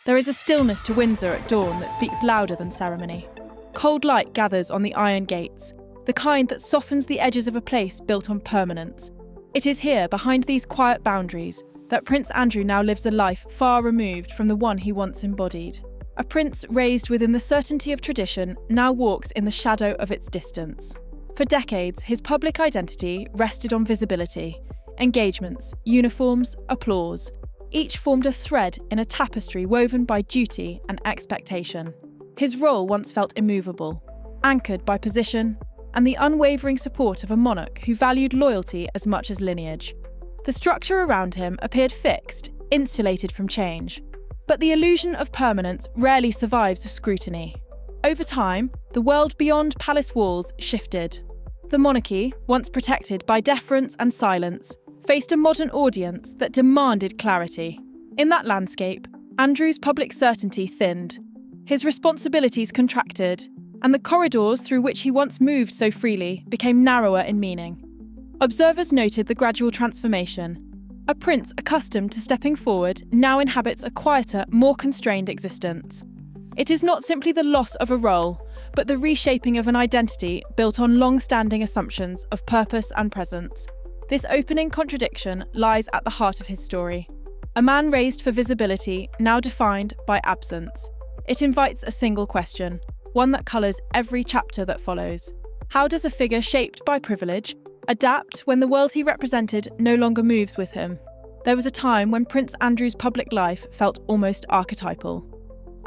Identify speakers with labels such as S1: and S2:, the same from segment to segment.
S1: There is a stillness to Windsor at dawn that speaks louder than ceremony. Cold light gathers on the iron gates, the kind that softens the edges of a place built on permanence. It is here, behind these quiet boundaries, that Prince Andrew now lives a life far removed from the one he once embodied. A prince raised within the certainty of tradition now walks in the shadow of its distance. For decades, his public identity rested on visibility, engagements, uniforms, applause. Each formed a thread in a tapestry woven by duty and expectation. His role once felt immovable, anchored by position and the unwavering support of a monarch who valued loyalty as much as lineage. The structure around him appeared fixed, insulated from change. But the illusion of permanence rarely survives scrutiny. Over time, the world beyond palace walls shifted. The monarchy, once protected by deference and silence, faced a modern audience that demanded clarity. In that landscape, Andrew's public certainty thinned. His responsibilities contracted, and the corridors through which he once moved so freely became narrower in meaning. Observers noted the gradual transformation. A prince accustomed to stepping forward now inhabits a quieter, more constrained existence. It is not simply the loss of a role, but the reshaping of an identity built on long-standing assumptions of purpose and presence. This opening contradiction lies at the heart of his story. A man raised for visibility, now defined by absence. It invites a single question, one that colours every chapter that follows. How does a figure shaped by privilege adapt when the world he represented no longer moves with him? There was a time when Prince Andrew's public life felt almost archetypal.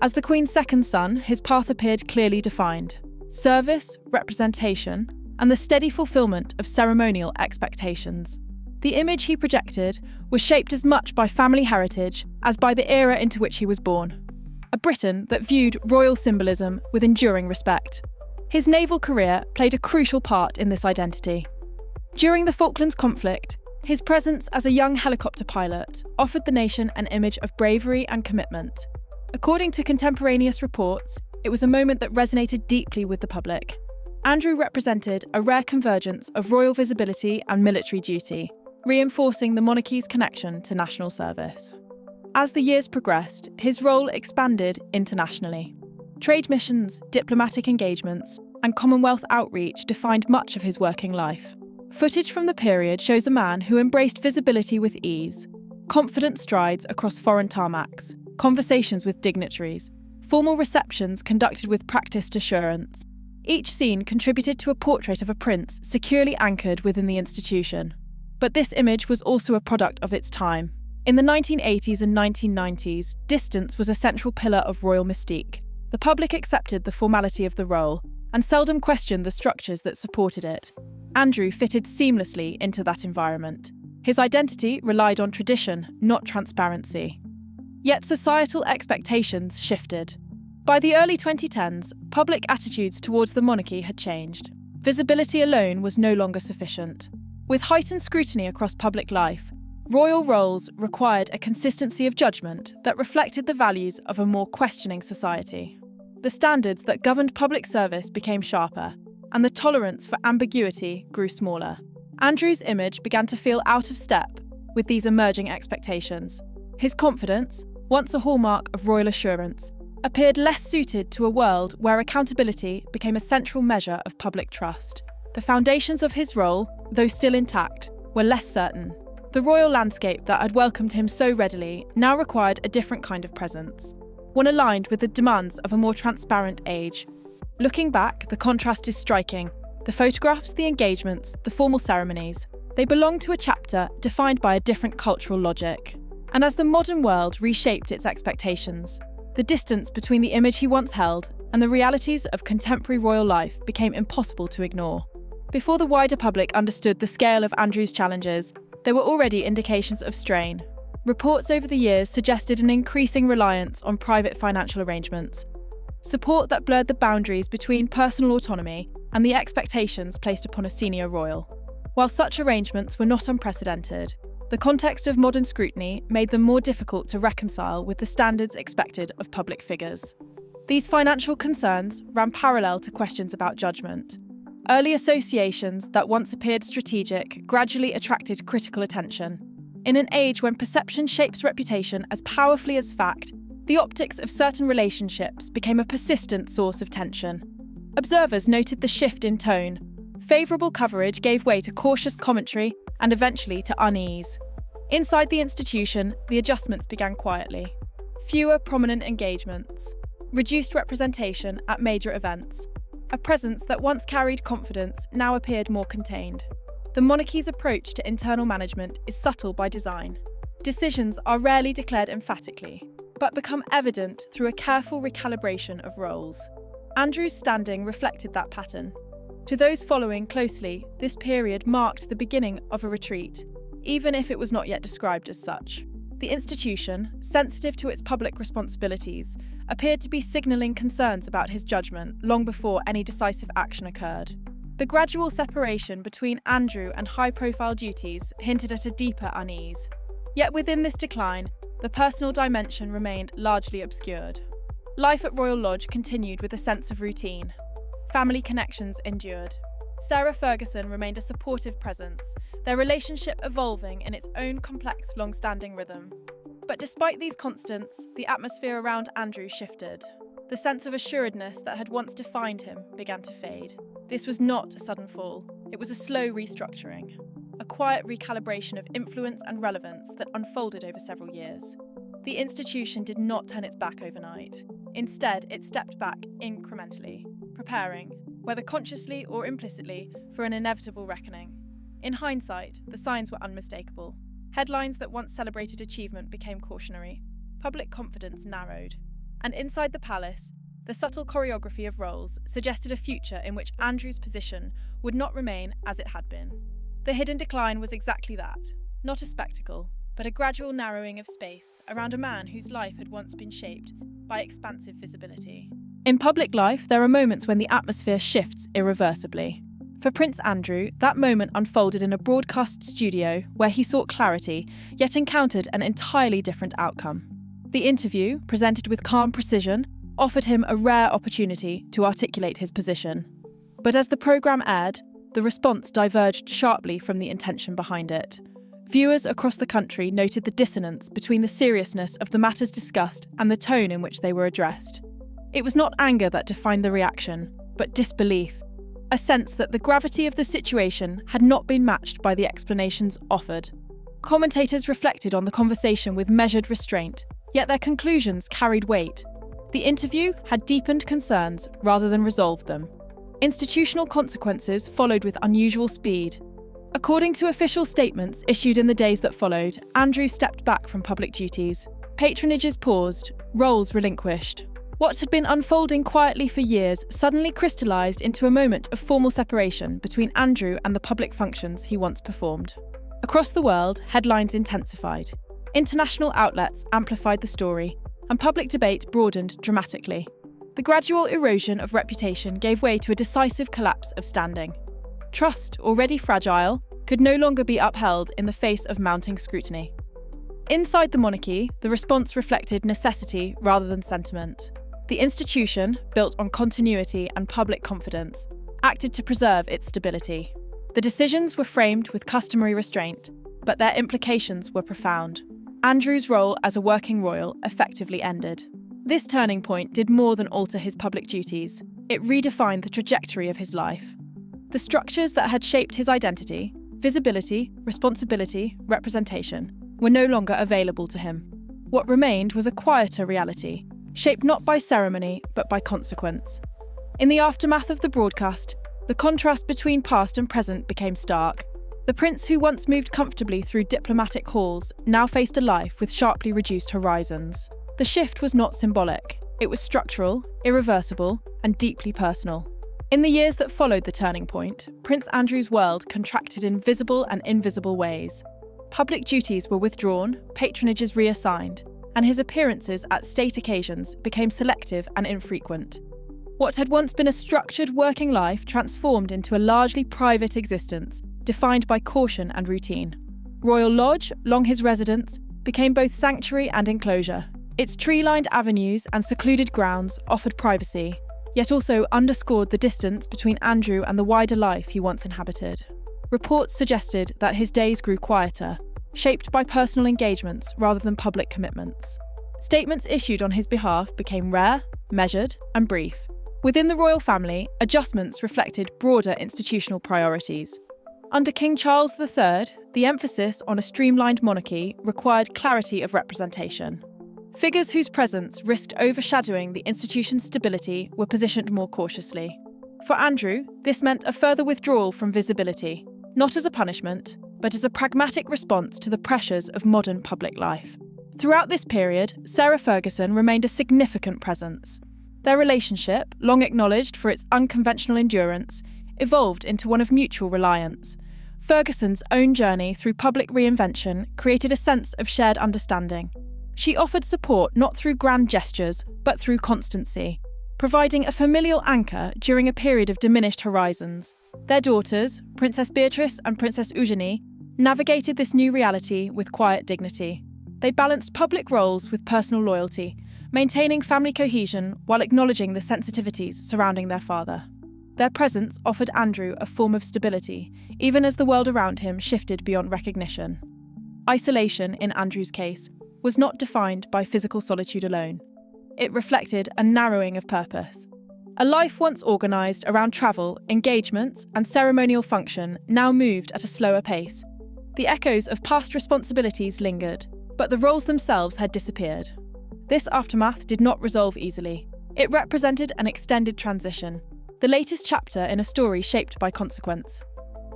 S1: As the Queen's second son, his path appeared clearly defined. Service, representation, and the steady fulfilment of ceremonial expectations. The image he projected was shaped as much by family heritage as by the era into which he was born. A Briton that viewed royal symbolism with enduring respect. His naval career played a crucial part in this identity. During the Falklands conflict, his presence as a young helicopter pilot offered the nation an image of bravery and commitment. According to contemporaneous reports, it was a moment that resonated deeply with the public. Andrew represented a rare convergence of royal visibility and military duty, reinforcing the monarchy's connection to national service. As the years progressed, his role expanded internationally. Trade missions, diplomatic engagements, and Commonwealth outreach defined much of his working life. Footage from the period shows a man who embraced visibility with ease, confident strides across foreign tarmacs, conversations with dignitaries, formal receptions conducted with practiced assurance. Each scene contributed to a portrait of a prince securely anchored within the institution. But this image was also a product of its time. In the 1980s and 1990s, distance was a central pillar of royal mystique. The public accepted the formality of the role and seldom questioned the structures that supported it. Andrew fitted seamlessly into that environment. His identity relied on tradition, not transparency. Yet societal expectations shifted. By the early 2010s, public attitudes towards the monarchy had changed. Visibility alone was no longer sufficient. With heightened scrutiny across public life, royal roles required a consistency of judgment that reflected the values of a more questioning society. The standards that governed public service became sharper, and the tolerance for ambiguity grew smaller. Andrew's image began to feel out of step with these emerging expectations. His confidence, once a hallmark of royal assurance, appeared less suited to a world where accountability became a central measure of public trust. The foundations of his role, though still intact, were less certain. The royal landscape that had welcomed him so readily now required a different kind of presence, one aligned with the demands of a more transparent age. Looking back, the contrast is striking. The photographs, the engagements, the formal ceremonies, they belong to a chapter defined by a different cultural logic. And as the modern world reshaped its expectations, the distance between the image he once held and the realities of contemporary royal life became impossible to ignore. Before the wider public understood the scale of Andrew's challenges, there were already indications of strain. Reports over the years suggested an increasing reliance on private financial arrangements, support that blurred the boundaries between personal autonomy and the expectations placed upon a senior royal. While such arrangements were not unprecedented, the context of modern scrutiny made them more difficult to reconcile with the standards expected of public figures. These financial concerns ran parallel to questions about judgment. Early associations that once appeared strategic gradually attracted critical attention. In an age when perception shapes reputation as powerfully as fact, The optics of certain relationships became a persistent source of tension. Observers noted the shift in tone. Favourable coverage gave way to cautious commentary and eventually to unease. Inside the institution, the adjustments began quietly. Fewer prominent engagements, reduced representation at major events. A presence that once carried confidence now appeared more contained. The monarchy's approach to internal management is subtle by design. Decisions are rarely declared emphatically, but become evident through a careful recalibration of roles. Andrew's standing reflected that pattern. To those following closely, this period marked the beginning of a retreat, even if it was not yet described as such. The institution, sensitive to its public responsibilities, appeared to be signalling concerns about his judgment long before any decisive action occurred. The gradual separation between Andrew and high-profile duties hinted at a deeper unease. Yet within this decline, the personal dimension remained largely obscured. Life at Royal Lodge continued with a sense of routine. Family connections endured. Sarah Ferguson remained a supportive presence, their relationship evolving in its own complex, long-standing rhythm. But despite these constants, the atmosphere around Andrew shifted. The sense of assuredness that had once defined him began to fade. This was not a sudden fall. It was a slow restructuring, a quiet recalibration of influence and relevance that unfolded over several years. The institution did not turn its back overnight. Instead, it stepped back incrementally, preparing, whether consciously or implicitly, for an inevitable reckoning. In hindsight, the signs were unmistakable. Headlines that once celebrated achievement became cautionary. Public confidence narrowed. And inside the palace, the subtle choreography of roles suggested a future in which Andrew's position would not remain as it had been. The hidden decline was exactly that, not a spectacle, but a gradual narrowing of space around a man whose life had once been shaped by expansive visibility. In public life, there are moments when the atmosphere shifts irreversibly. For Prince Andrew, that moment unfolded in a broadcast studio where he sought clarity, yet encountered an entirely different outcome. The interview, presented with calm precision, offered him a rare opportunity to articulate his position. But as the programme aired, the response diverged sharply from the intention behind it. Viewers across the country noted the dissonance between the seriousness of the matters discussed and the tone in which they were addressed. It was not anger that defined the reaction, but disbelief, a sense that the gravity of the situation had not been matched by the explanations offered. Commentators reflected on the conversation with measured restraint, yet their conclusions carried weight. The interview had deepened concerns rather than resolved them. Institutional consequences followed with unusual speed. According to official statements issued in the days that followed, Andrew stepped back from public duties. Patronages paused, roles relinquished. What had been unfolding quietly for years suddenly crystallised into a moment of formal separation between Andrew and the public functions he once performed. Across the world, headlines intensified. International outlets amplified the story, and public debate broadened dramatically. The gradual erosion of reputation gave way to a decisive collapse of standing. Trust, already fragile, could no longer be upheld in the face of mounting scrutiny. Inside the monarchy, the response reflected necessity rather than sentiment. The institution, built on continuity and public confidence, acted to preserve its stability. The decisions were framed with customary restraint, but their implications were profound. Andrew's role as a working royal effectively ended. This turning point did more than alter his public duties. It redefined the trajectory of his life. The structures that had shaped his identity, visibility, responsibility, representation, were no longer available to him. What remained was a quieter reality, shaped not by ceremony but by consequence. In the aftermath of the broadcast, the contrast between past and present became stark. The prince who once moved comfortably through diplomatic halls now faced a life with sharply reduced horizons. The shift was not symbolic. It was structural, irreversible, and deeply personal. In the years that followed the turning point, Prince Andrew's world contracted in visible and invisible ways. Public duties were withdrawn, patronages reassigned, and his appearances at state occasions became selective and infrequent. What had once been a structured working life transformed into a largely private existence, defined by caution and routine. Royal Lodge, long his residence, became both sanctuary and enclosure. Its tree-lined avenues and secluded grounds offered privacy, yet also underscored the distance between Andrew and the wider life he once inhabited. Reports suggested that his days grew quieter, shaped by personal engagements rather than public commitments. Statements issued on his behalf became rare, measured, and brief. Within the royal family, adjustments reflected broader institutional priorities. Under King Charles III, the emphasis on a streamlined monarchy required clarity of representation. Figures whose presence risked overshadowing the institution's stability were positioned more cautiously. For Andrew, this meant a further withdrawal from visibility, not as a punishment, but as a pragmatic response to the pressures of modern public life. Throughout this period, Sarah Ferguson remained a significant presence. Their relationship, long acknowledged for its unconventional endurance, evolved into one of mutual reliance. Ferguson's own journey through public reinvention created a sense of shared understanding. She offered support not through grand gestures, but through constancy, providing a familial anchor during a period of diminished horizons. Their daughters, Princess Beatrice and Princess Eugenie, navigated this new reality with quiet dignity. They balanced public roles with personal loyalty, maintaining family cohesion while acknowledging the sensitivities surrounding their father. Their presence offered Andrew a form of stability, even as the world around him shifted beyond recognition. Isolation, in Andrew's case, was not defined by physical solitude alone. It reflected a narrowing of purpose. A life once organised around travel, engagements, and ceremonial function now moved at a slower pace. The echoes of past responsibilities lingered, but the roles themselves had disappeared. This aftermath did not resolve easily. It represented an extended transition, the latest chapter in a story shaped by consequence.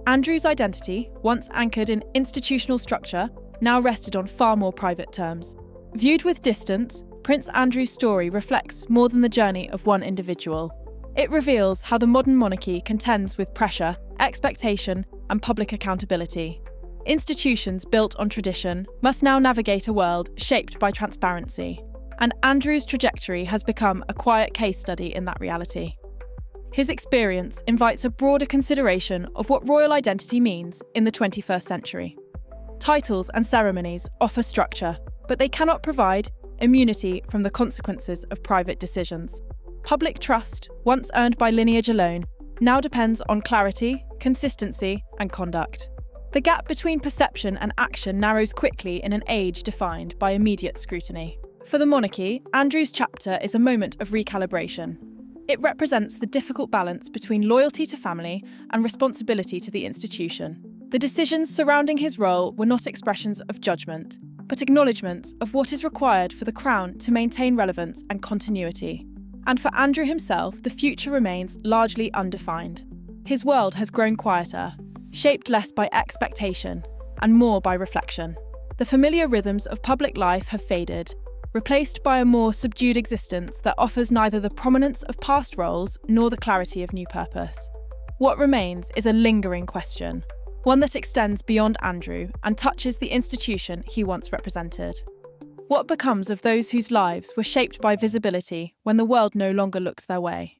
S1: Andrew's identity, once anchored in institutional structure, now rested on far more private terms. Viewed with distance, Prince Andrew's story reflects more than the journey of one individual. It reveals how the modern monarchy contends with pressure, expectation, and public accountability. Institutions built on tradition must now navigate a world shaped by transparency, and Andrew's trajectory has become a quiet case study in that reality. His experience invites a broader consideration of what royal identity means in the 21st century. Titles and ceremonies offer structure, but they cannot provide immunity from the consequences of private decisions. Public trust, once earned by lineage alone, now depends on clarity, consistency, and conduct. The gap between perception and action narrows quickly in an age defined by immediate scrutiny. For the monarchy, Andrew's chapter is a moment of recalibration. It represents the difficult balance between loyalty to family and responsibility to the institution. The decisions surrounding his role were not expressions of judgment, but acknowledgements of what is required for the crown to maintain relevance and continuity. And for Andrew himself, the future remains largely undefined. His world has grown quieter, shaped less by expectation and more by reflection. The familiar rhythms of public life have faded, replaced by a more subdued existence that offers neither the prominence of past roles nor the clarity of new purpose. What remains is a lingering question, one that extends beyond Andrew and touches the institution he once represented. What becomes of those whose lives were shaped by visibility when the world no longer looks their way?